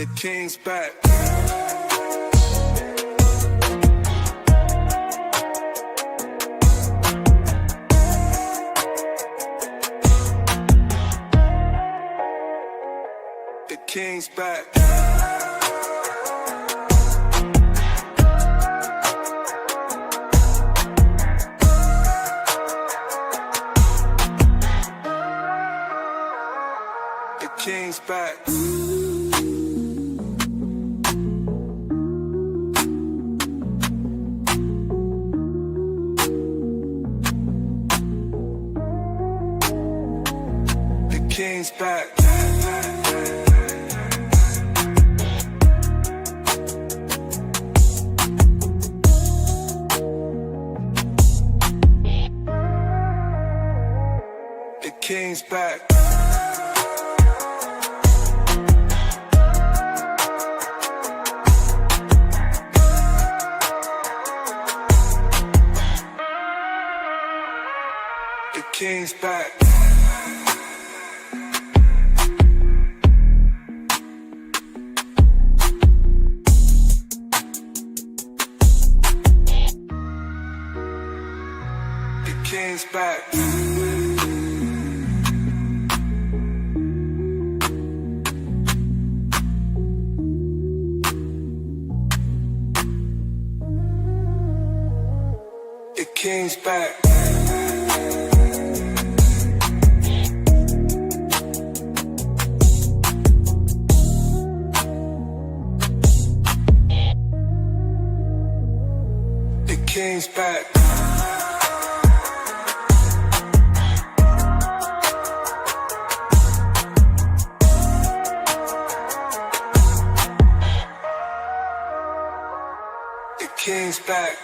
The King's back. The King's back. The King's back. The King's back. The King's back. The King's back. The King's back. The King's back. The King's back. The King's back.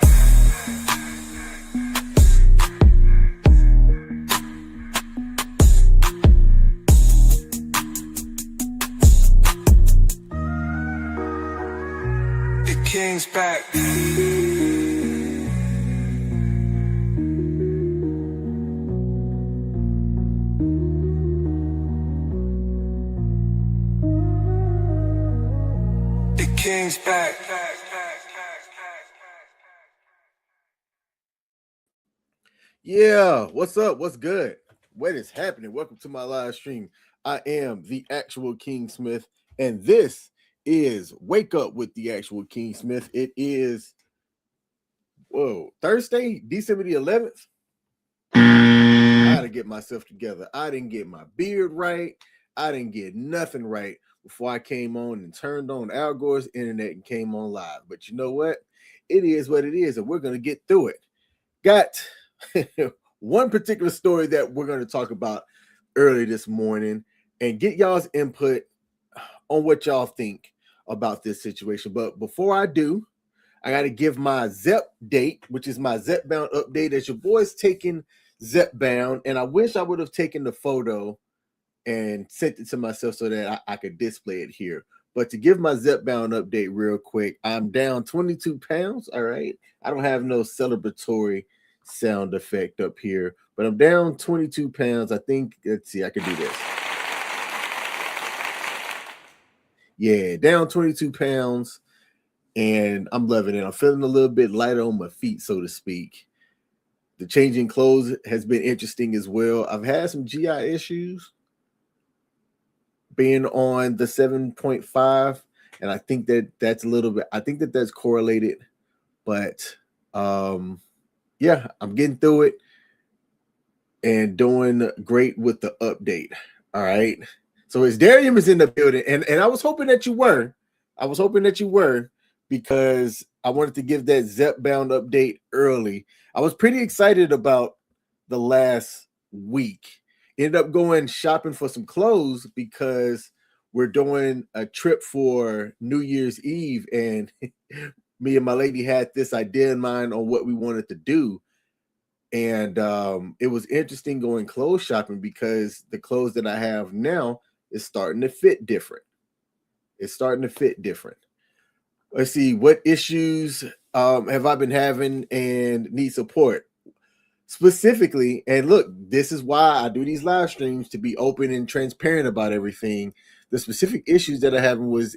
The King's back. The King's back. Yeah, what's up? What's good? What is happening? Welcome to my live stream. I am the actual King Smith, and this is Wake Up with the Actual King Smith. It is Thursday, December the 11th. I gotta get myself together. I didn't get my beard right. I didn't get nothing right before I came on and turned on Al Gore's internet and came on live. But you know what? It is what it is, and we're gonna get through it. Got one particular story that we're going to talk about early this morning and get y'all's input on what y'all think about this situation. But before I do, I got to give my ZEP date, which is my ZEP bound update, as your boy's taking ZEP bound. And I wish I would have taken the photo and sent it to myself so that I could display it here. But to give my ZEP bound update real quick, I'm down 22 pounds. All right. I don't have no celebratory sound effect up here, but I'm down 22 pounds. I think, let's see, I can do this. Yeah, down 22 pounds, and I'm loving it. I'm feeling a little bit lighter on my feet, so to speak. The changing clothes has been interesting as well. I've had some GI issues being on the 7.5, and I think that's a little bit, I think that's correlated, but yeah, I'm getting through it and doing great with the update. All right. So as Darium is in the building, and I was hoping that you were. I was hoping that you were, because I wanted to give that ZEP bound update early. I was pretty excited about the last week. Ended up going shopping for some clothes because we're doing a trip for New Year's Eve, and me and my lady had this idea in mind on what we wanted to do. And it was interesting going clothes shopping because the clothes that I have now is starting to fit different. It's starting to fit different. Let's see, what issues have I been having and need support? Specifically, and look, this is why I do these live streams, to be open and transparent about everything. The specific issues that I had was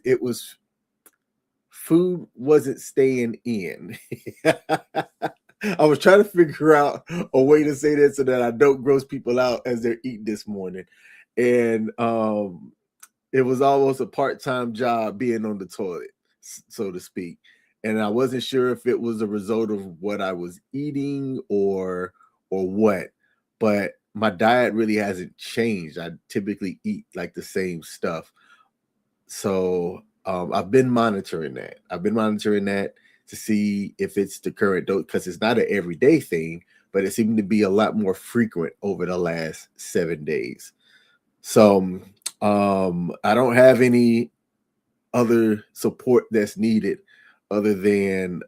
food wasn't staying in. I was trying to figure out a way to say that so that I don't gross people out as they're eating this morning. And it was almost a part-time job being on the toilet, so to speak. And I wasn't sure if it was a result of what I was eating or what. But my diet really hasn't changed. I typically eat like the same stuff. So I've been monitoring that. To see if it's the current dose, because it's not an everyday thing, but it seemed to be a lot more frequent over the last 7 days. So I don't have any other support that's needed other than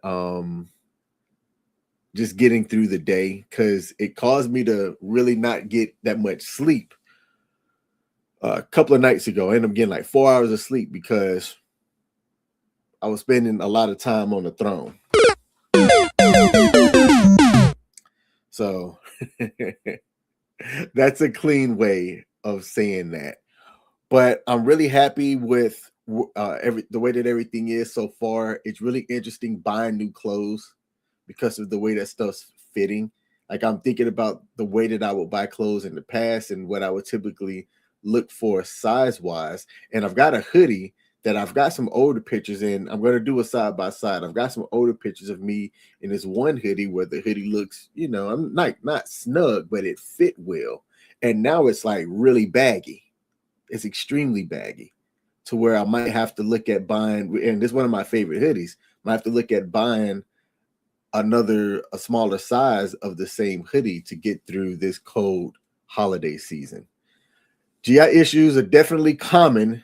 just getting through the day, because it caused me to really not get that much sleep a couple of nights ago. I ended up getting like 4 hours of sleep because I was spending a lot of time on the throne. So that's a clean way of saying that. But I'm really happy with the way that everything is so far. It's really interesting buying new clothes because of the way that stuff's fitting. Like, I'm thinking about the way that I would buy clothes in the past and what I would typically look for size-wise. And I've got a hoodie that I've got some older pictures in. I'm going to do a side-by-side. I've got some older pictures of me in this one hoodie where the hoodie looks, I'm not snug, but it fit well. And now it's like really baggy. It's extremely baggy to where I might have to look at buying, and this is one of my favorite hoodies, might have to look at buying a smaller size of the same hoodie to get through this cold holiday season. GI issues are definitely common,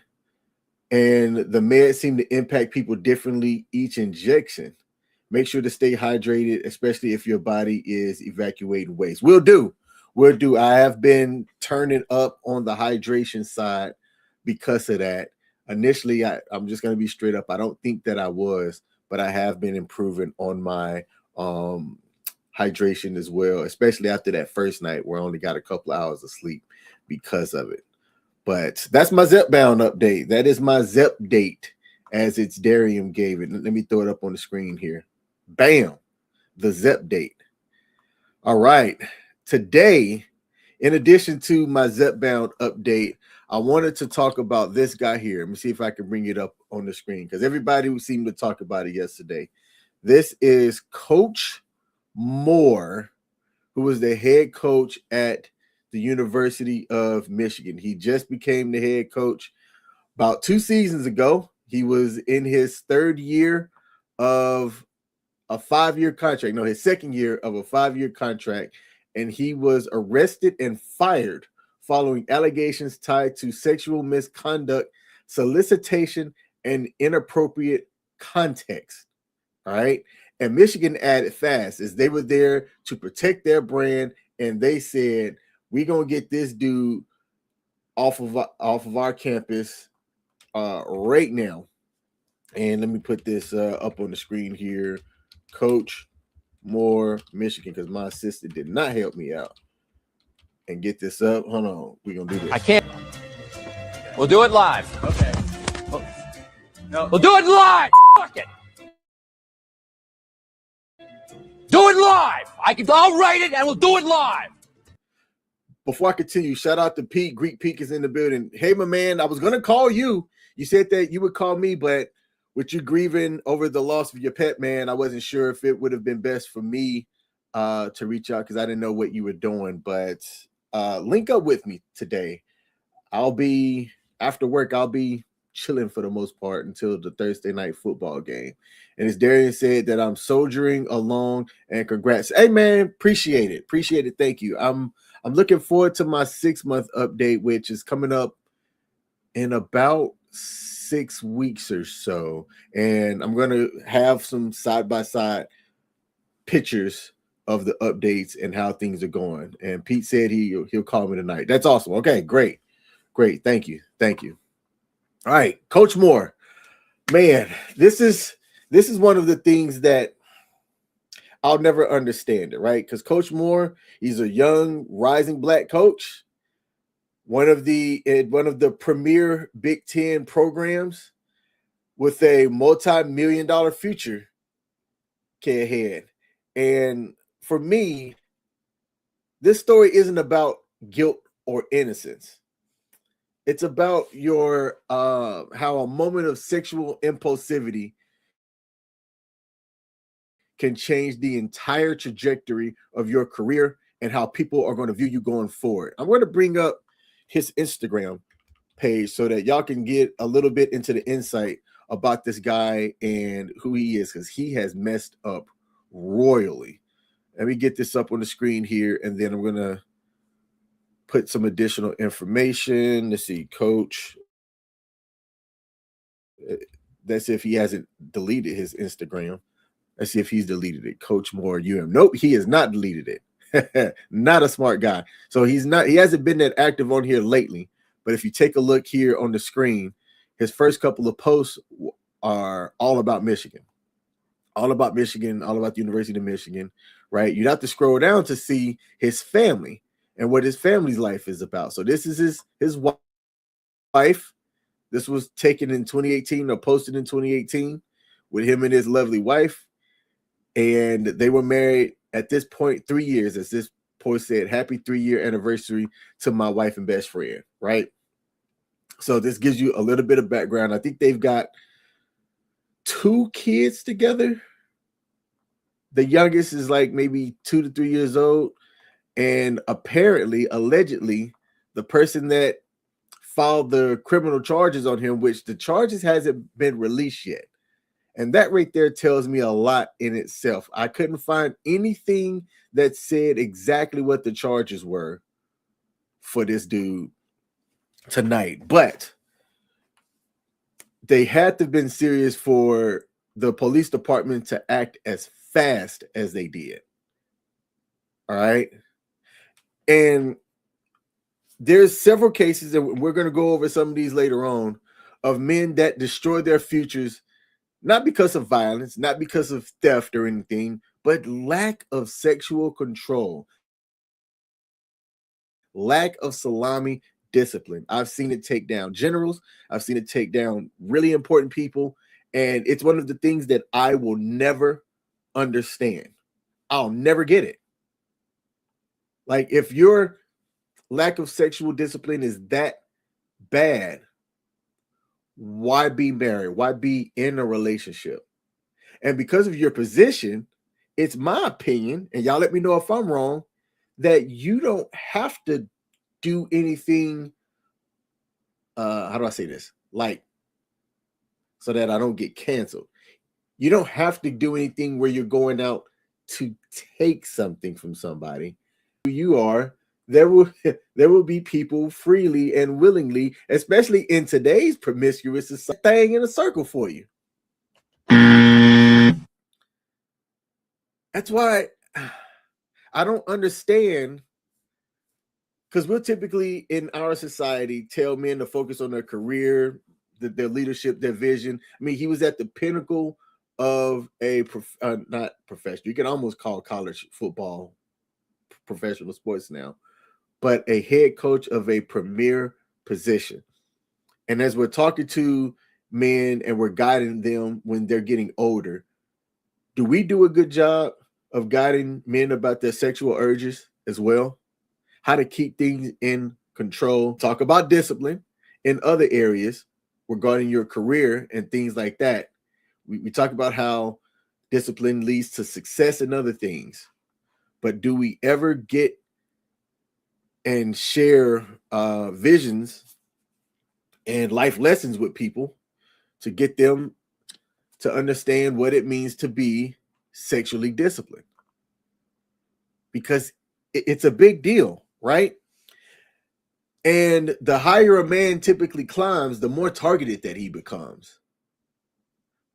and the meds seem to impact people differently each injection. Make sure to stay hydrated, especially if your body is evacuating waste. Will do. I have been turning up on the hydration side because of that. Initially, I'm just going to be straight up. I don't think that I was, but I have been improving on my hydration as well, especially after that first night where I only got a couple of hours of sleep because of it. But that's my Zepbound update. That is my Zep date, as it's Darium gave it. Let me throw it up on the screen here. Bam, the Zep date. All right. Today, in addition to my Zepbound update, I wanted to talk about this guy here. Let me see if I can bring it up on the screen, because everybody seemed to talk about it yesterday. This is Coach Moore, who was the head coach at the University of Michigan. He just became the head coach about 2 seasons ago. He was in his third year of a 5-year contract. No, his second year of a 5-year contract. And he was arrested and fired following allegations tied to sexual misconduct, solicitation, and inappropriate context. All right. And Michigan added fast, as they were there to protect their brand. And they said, we're going to get this dude off of our campus right now. And let me put this up on the screen here. Coach Moore, Michigan, because my assistant did not help me out and get this up. Hold on. We're going to do this. I can't. We'll do it live. Okay. No. We'll do it live. Fuck it. Do it live. I'll write it and we'll do it live. Before I continue, shout out to Pete. Greek Pete is in the building. Hey, my man, I was going to call you. You said that you would call me, but with you grieving over the loss of your pet, man, I wasn't sure if it would have been best for me to reach out, because I didn't know what you were doing. But link up with me today. I'll be, after work, I'll be chilling for the most part until the Thursday night football game. And as Darian said, that I'm soldiering along, and congrats. Hey, man, appreciate it. Thank you. I'm looking forward to my 6-month update, which is coming up in about 6 weeks or so. And I'm going to have some side-by-side pictures of the updates and how things are going. And Pete said he'll call me tonight. That's awesome. Okay, great. Thank you. All right, Coach Moore, man, this is one of the things that I'll never understand it, right? Because Coach Moore, he's a young, rising black coach, one of the premier Big Ten programs with a multi-million-dollar future ahead. And for me, this story isn't about guilt or innocence. It's about your how a moment of sexual impulsivity can change the entire trajectory of your career and how people are going to view you going forward. I'm going to bring up his Instagram page so that y'all can get a little bit into the insight about this guy and who he is, because he has messed up royally. Let me get this up on the screen here, and then I'm going to put some additional information. Let's see, coach. That's if he hasn't deleted his Instagram. Let's see if he's deleted it. Coach Moore, UM. Nope, he has not deleted it. Not a smart guy. So he hasn't been that active on here lately. But if you take a look here on the screen, his first couple of posts are all about Michigan. All about Michigan, all about the University of Michigan, right? You'd have to scroll down to see his family and what his family's life is about. So this is his wife. This was taken in 2018 or posted in 2018 with him and his lovely wife. And they were married at this point 3 years, as this post said, happy 3-year anniversary to my wife and best friend, right? So this gives you a little bit of background. I think they've got 2 kids together. The youngest is like maybe 2 to 3 years old. And apparently, allegedly, the person that filed the criminal charges on him, which the charges hasn't been released yet. And that right there tells me a lot in itself. I couldn't find anything that said exactly what the charges were for this dude tonight. But they had to have been serious for the police department to act as fast as they did. All right. And there's several cases, and we're going to go over some of these later on, of men that destroy their futures, not because of violence, not because of theft or anything, but lack of sexual control, lack of salami discipline. I've seen it take down generals. I've seen it take down really important people. And it's one of the things that I will never understand. I'll never get it. Like, if your lack of sexual discipline is that bad, why be married? Why be in a relationship? And because of your position, it's my opinion, and y'all let me know if I'm wrong, that you don't have to do anything. How do I say this? Like, so that I don't get canceled. You don't have to do anything where you're going out to take something from somebody. Who you are, there will be people freely and willingly, especially in today's promiscuous society, thing in a circle for you. That's why I don't understand, because we'll typically in our society tell men to focus on their career, their leadership, their vision. I mean, he was at the pinnacle of a not professional. You can almost call college football professional sports now, but a head coach of a premier position. And as we're talking to men and we're guiding them when they're getting older, do we do a good job of guiding men about their sexual urges as well? How to keep things in control. Talk about discipline in other areas regarding your career and things like that. We talk about how discipline leads to success in other things. But do we ever get and share visions and life lessons with people to get them to understand what it means to be sexually disciplined? Because it's a big deal, right? And the higher a man typically climbs, the more targeted that he becomes.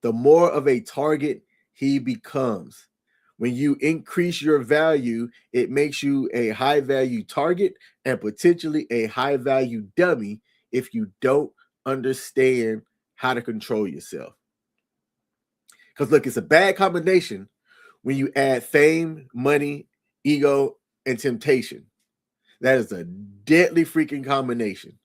The more of a target he becomes. When you increase your value, it makes you a high value target and potentially a high value dummy if you don't understand how to control yourself. Because look, it's a bad combination when you add fame, money, ego, and temptation. That is a deadly freaking combination.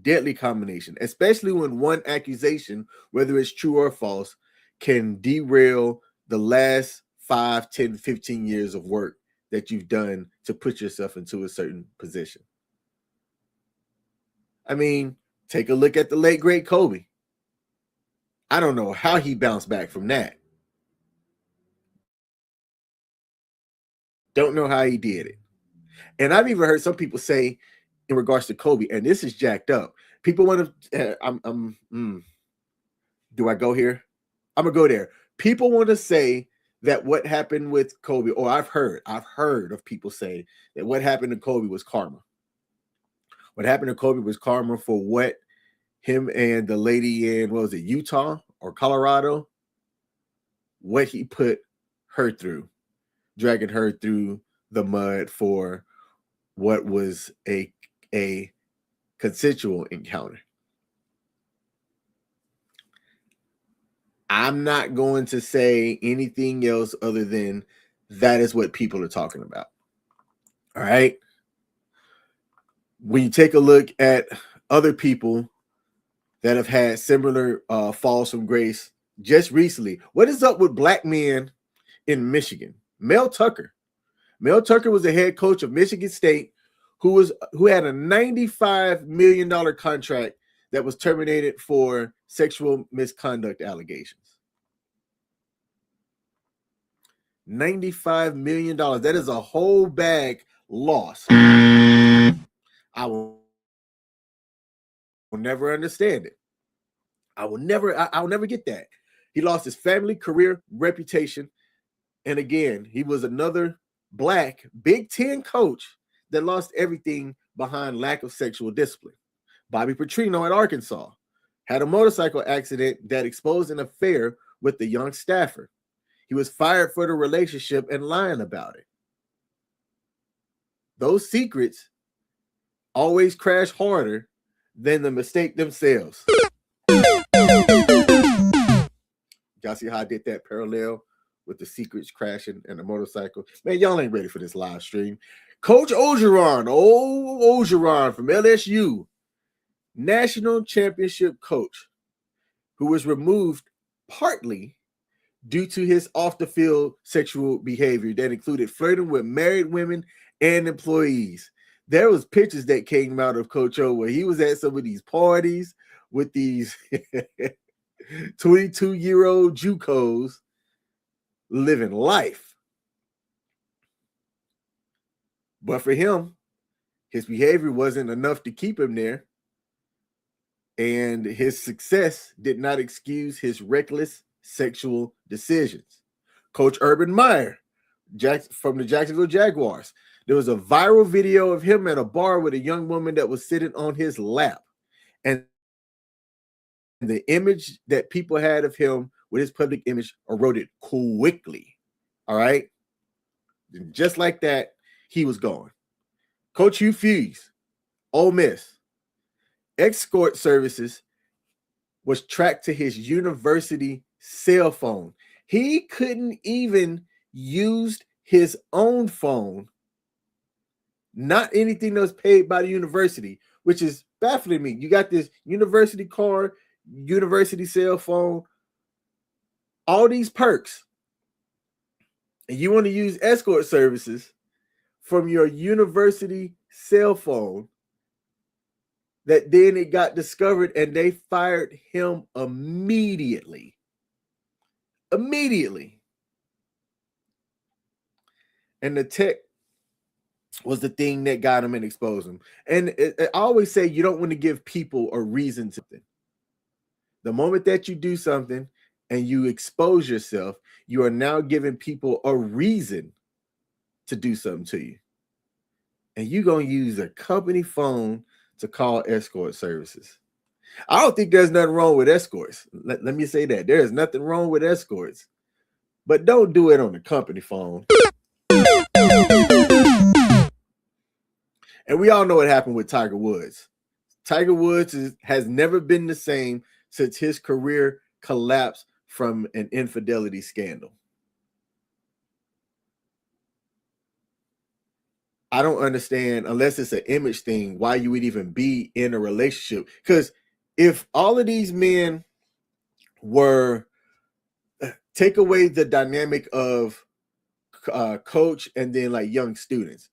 Deadly combination, especially when one accusation, whether it's true or false, can derail the last 5, 10, 15 years of work that you've done to put yourself into a certain position. I mean, take a look at the late, great Kobe. I don't know how he bounced back from that. Don't know how he did it. And I've even heard some people say, in regards to Kobe, and this is jacked up. People want to, do I go here? I'm gonna go there. People want to say that what happened with Kobe, or I've heard of people say that what happened to Kobe was karma. What happened to Kobe was karma for what him and the lady in, what was it, Utah or Colorado, what he put her through, dragging her through the mud for what was a consensual encounter. I'm not going to say anything else other than that is what people are talking about. All right. When you take a look at other people that have had similar falls from grace just recently, what is up with black men in Michigan? Mel Tucker. Mel Tucker was the head coach of Michigan State, who had a $95 million contract that was terminated for sexual misconduct allegations. $95 million. That is a whole bag loss. I will never understand it. I'll never get that. He lost his family, career, reputation. And again, he was another black Big Ten coach that lost everything behind lack of sexual discipline. Bobby Petrino at Arkansas had a motorcycle accident that exposed an affair with the young staffer. He was fired for the relationship and lying about it. Those secrets always crash harder than the mistake themselves. Y'all see how I did that parallel with the secrets crashing and the motorcycle? Man, y'all ain't ready for this live stream. Coach Orgeron from LSU, national championship coach, who was removed partly due to his off-the-field sexual behavior that included flirting with married women and employees. There was pictures that came out of Coach O where he was at some of these parties with these 22-year-old JUCOs living life. But for him, his behavior wasn't enough to keep him there. And his success did not excuse his reckless sexual decisions. Coach Urban Meyer from the Jacksonville Jaguars. There was a viral video of him at a bar with a young woman that was sitting on his lap. And the image that people had of him with his public image eroded quickly. All right. And just like that, he was gone. Coach Hugh Freeze, Ole Miss. Escort services was tracked to his university cell phone. He couldn't even use his own phone, not anything that was paid by the university, which is baffling me. You got this university card, university cell phone, all these perks, and you want to use escort services from your university cell phone, that then it got discovered and they fired him immediately. Immediately. And the tech was the thing that got him and exposed him. And I always say you don't want to give people a reason to think. The moment that you do something and you expose yourself, you are now giving people a reason to do something to you. And you're going to use a company phone to call escort services. I don't think there's nothing wrong with escorts. Let me say that. There is nothing wrong with escorts. But don't do it on the company phone. And we all know what happened with Tiger Woods. Tiger Woods has never been the same since his career collapsed from an infidelity scandal. I don't understand, unless it's an image thing, why you would even be in a relationship. Because if all of these men were, take away the dynamic of coach and then like young students,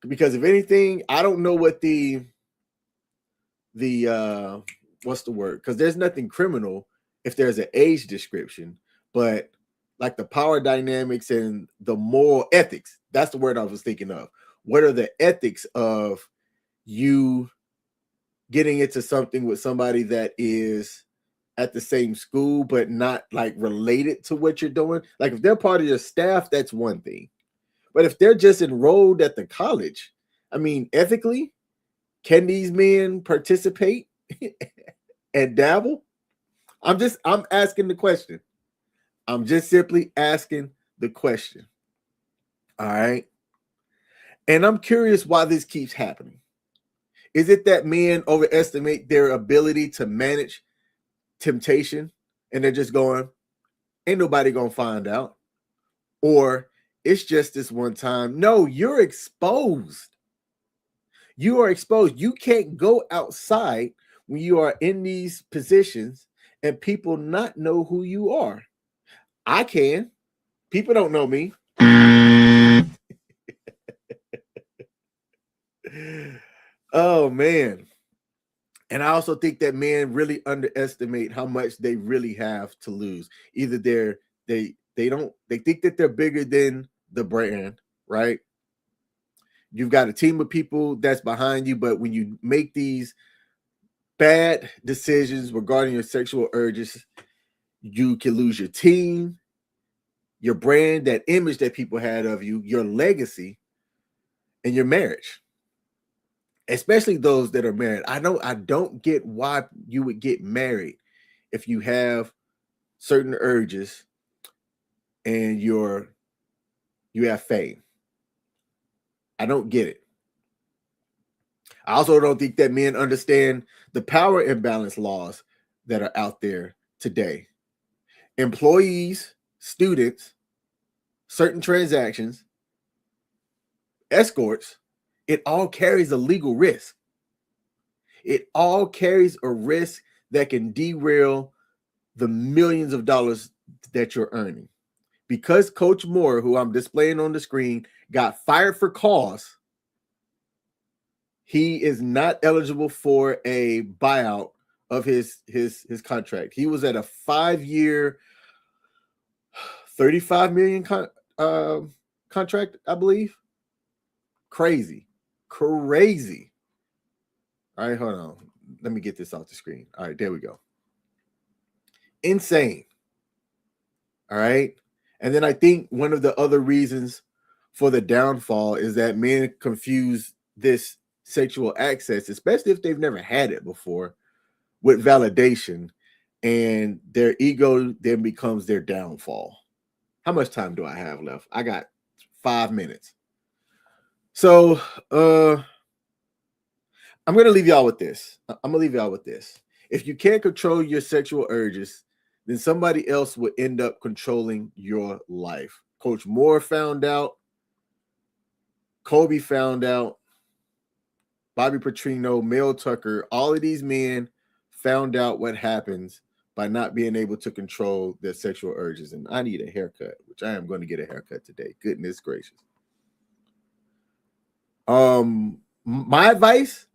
because if anything, I don't know what the what's the word? Because there's nothing criminal if there's an age description, but like the power dynamics and the moral ethics, that's the word I was thinking of. What are the ethics of you getting into something with somebody that is at the same school but not like related to what you're doing? Like if they're part of your staff, that's one thing. But if they're just enrolled at the college, I mean, ethically, can these men participate and dabble? I'm asking the question. I'm just simply asking the question. All right. And I'm curious why this keeps happening. Is it that men overestimate their ability to manage temptation and they're just going, ain't nobody gonna find out? Or it's just this one time? No, you're exposed. You are exposed. You can't go outside when you are in these positions and people not know who you are. I can. People don't know me. Oh man. And I also think that men really underestimate how much they really have to lose. Either they think that they're bigger than the brand, right? You've got a team of people that's behind you, but when you make these bad decisions regarding your sexual urges, you can lose your team, your brand, that image that people had of you, your legacy, and your marriage. Especially those that are married. I don't get why you would get married if you have certain urges and you have fame. I don't get it. I also don't think that men understand the power imbalance laws that are out there today. Employees, students, certain transactions, escorts, it all carries a legal risk. It all carries a risk that can derail the millions of dollars that you're earning. Because Coach Moore, who I'm displaying on the screen, got fired for cause, he is not eligible for a buyout of his contract. He was at a 5-year, $35 million contract, I believe. Crazy. All right, hold on. Let me get this off the screen. All right, there we go. Insane. All right. And then I think one of the other reasons for the downfall is that men confuse this sexual access, especially if they've never had it before, with validation, and their ego then becomes their downfall. How much time do I have left? I got 5 minutes. So I'm going to leave y'all with this. If you can't control your sexual urges, then somebody else will end up controlling your life. Coach Moore found out. Kobe found out. Bobby Petrino, Mel Tucker, all of these men found out what happens by not being able to control their sexual urges. And I need a haircut, which I am going to get a haircut today. Goodness gracious. My advice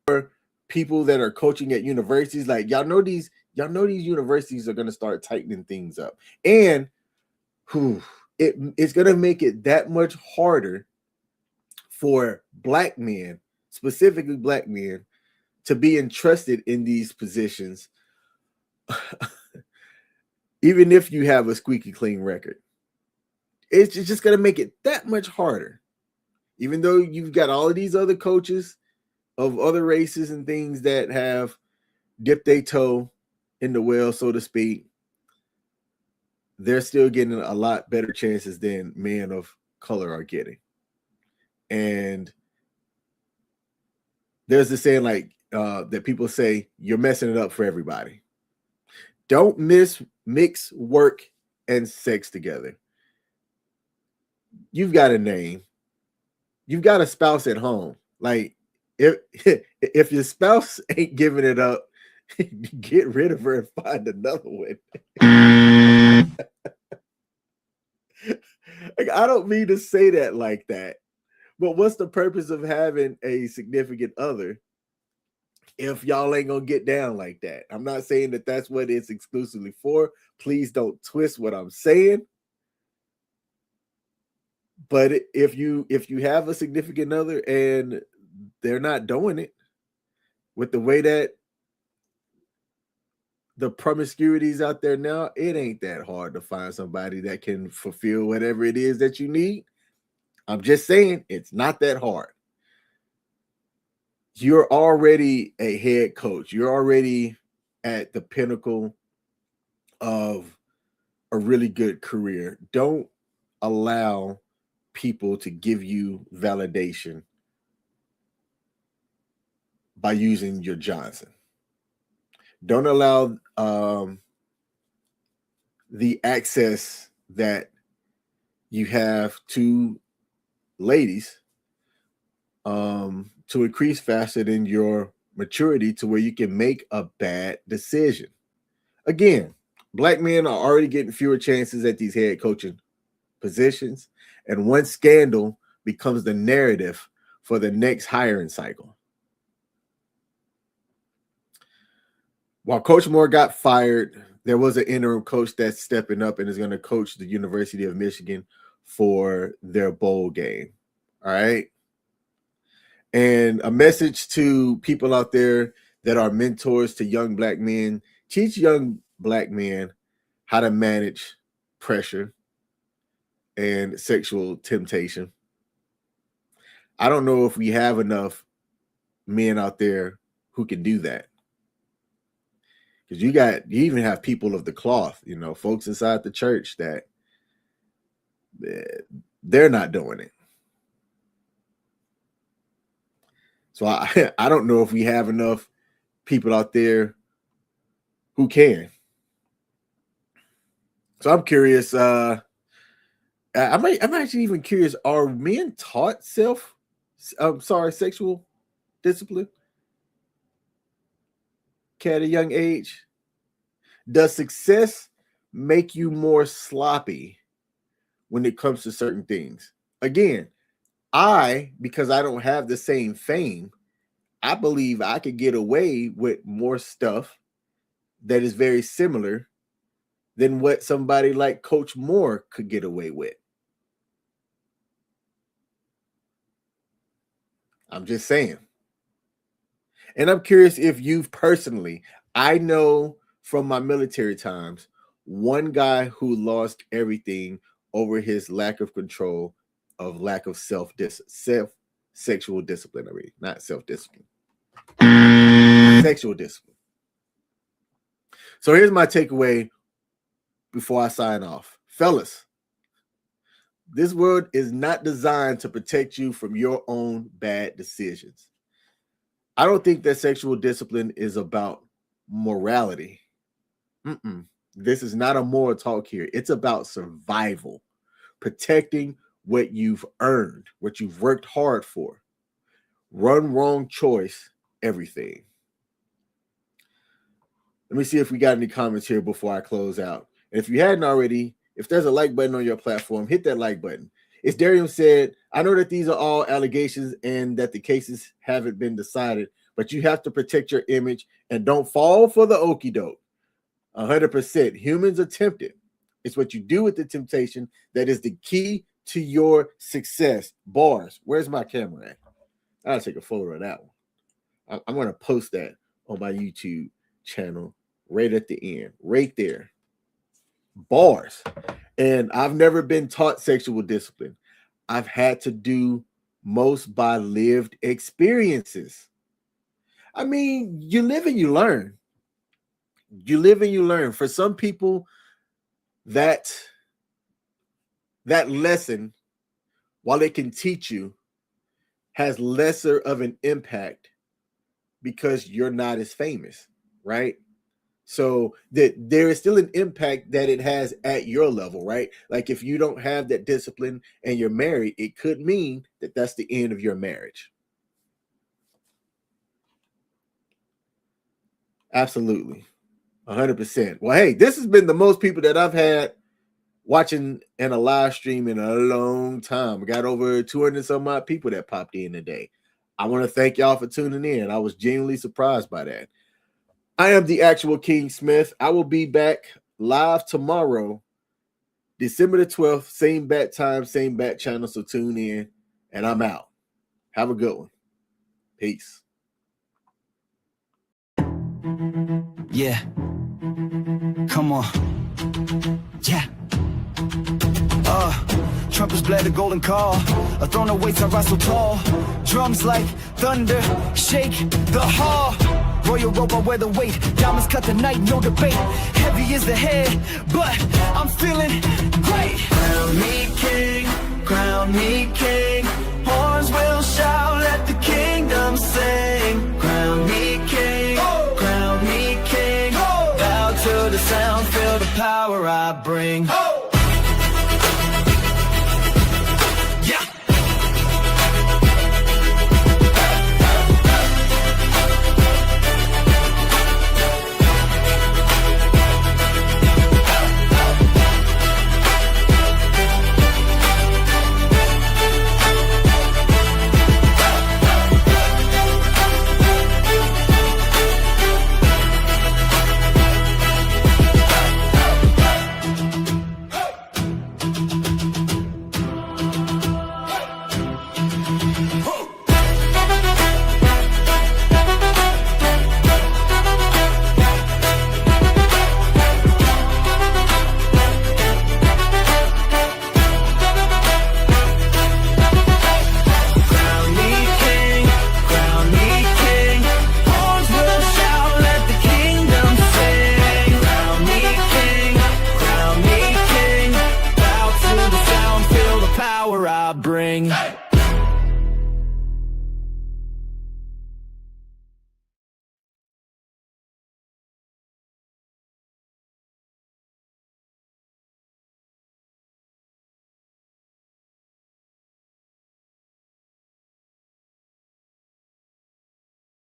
for people that are coaching at universities, like y'all know these universities are going to start tightening things up, and it's going to make it that much harder for black men, specifically black men, to be entrusted in these positions, even if you have a squeaky clean record. It's just going to make it that much harder. Even though you've got all of these other coaches of other races and things that have dipped their toe in the well, so to speak, they're still getting a lot better chances than men of color are getting. And there's this saying like that people say, you're messing it up for everybody. Don't mix work and sex together. You've got a name. you've got a spouse at home. Like if if your spouse ain't giving it up, get rid of her and find another one. Like, I don't mean to say that like that, but what's the purpose of having a significant other if y'all ain't gonna get down like that? I'm not saying that that's what it's exclusively for. Please don't twist what I'm saying. But if you have a significant other and they're not doing it with the way that the promiscuities out there now, it ain't that hard to find somebody that can fulfill whatever it is that you need. I'm just saying it's not that hard. You're already a head coach. You're already at the pinnacle of a really good career. Don't allow people to give you validation by using your Johnson. Don't allow the access that you have to ladies to increase faster than your maturity to where you can make a bad decision. Again, black men are already getting fewer chances at these head coaching positions, and one scandal becomes the narrative for the next hiring cycle. While Coach Moore got fired, there was an interim coach that's stepping up and is going to coach the University of Michigan for their bowl game. All right. And a message to people out there that are mentors to young black men: teach young black men how to manage pressure and sexual temptation. I don't know if we have enough men out there who can do that. Because you even have people of the cloth, folks inside the church that they're not doing it. So I don't know if we have enough people out there who can. So I'm curious. I'm actually even curious. Are men taught sexual discipline at a young age? Does success make you more sloppy when it comes to certain things? Again, because I don't have the same fame, I believe I could get away with more stuff that is very similar than what somebody like Coach Moore could get away with. I'm just saying. And I'm curious if you've personally, I know from my military times, one guy who lost everything over his lack of control, of lack of sexual discipline. Not self-discipline. Sexual discipline. So here's my takeaway before I sign off. Fellas, this world is not designed to protect you from your own bad decisions. I don't think that sexual discipline is about morality. This is not a moral talk here. It's about survival, protecting what you've earned, what you've worked hard for. Run wrong choice, everything. Let me see if we got any comments here before I close out. And if you hadn't already, if there's a like button on your platform, hit that like button. It's Darium said, I know that these are all allegations and that the cases haven't been decided, but you have to protect your image and don't fall for the okie doke. 100%. Humans are tempted. It's what you do with the temptation that is the key to your success. Bars. Where's my camera at? I'll take a photo of that one. I'm going to post that on my YouTube channel right at the end, right there. Bars. And I've never been taught sexual discipline. I've had to do most by lived experiences. I mean, you live and you learn. You live and you learn. For some people, that lesson, while it can teach you, has lesser of an impact because you're not as famous, right? So that there is still an impact that it has at your level, right? Like if you don't have that discipline and you're married, it could mean that that's the end of your marriage. Absolutely. 100%. Well, hey, this has been the most people that I've had watching in a live stream in a long time. We got over 200 some odd people that popped in today. I want to thank y'all for tuning in. I was genuinely surprised by that. I am the actual King Smith. I will be back live tomorrow, December the 12th, same bat time, same bat channel. So tune in, and I'm out. Have a good one. Peace. Yeah. Come on. Yeah. Trumpets blare the golden call. A throne awaits, I rise so tall. Drums like thunder, shake the hall. Royal robe, I wear the weight. Diamonds cut the night, no debate. Heavy is the head, but I'm feeling great. Crown me king, crown me king. Horns will shout, let the kingdom sing. Crown me king, crown me king. Bow to the sound, feel the power I bring. Bring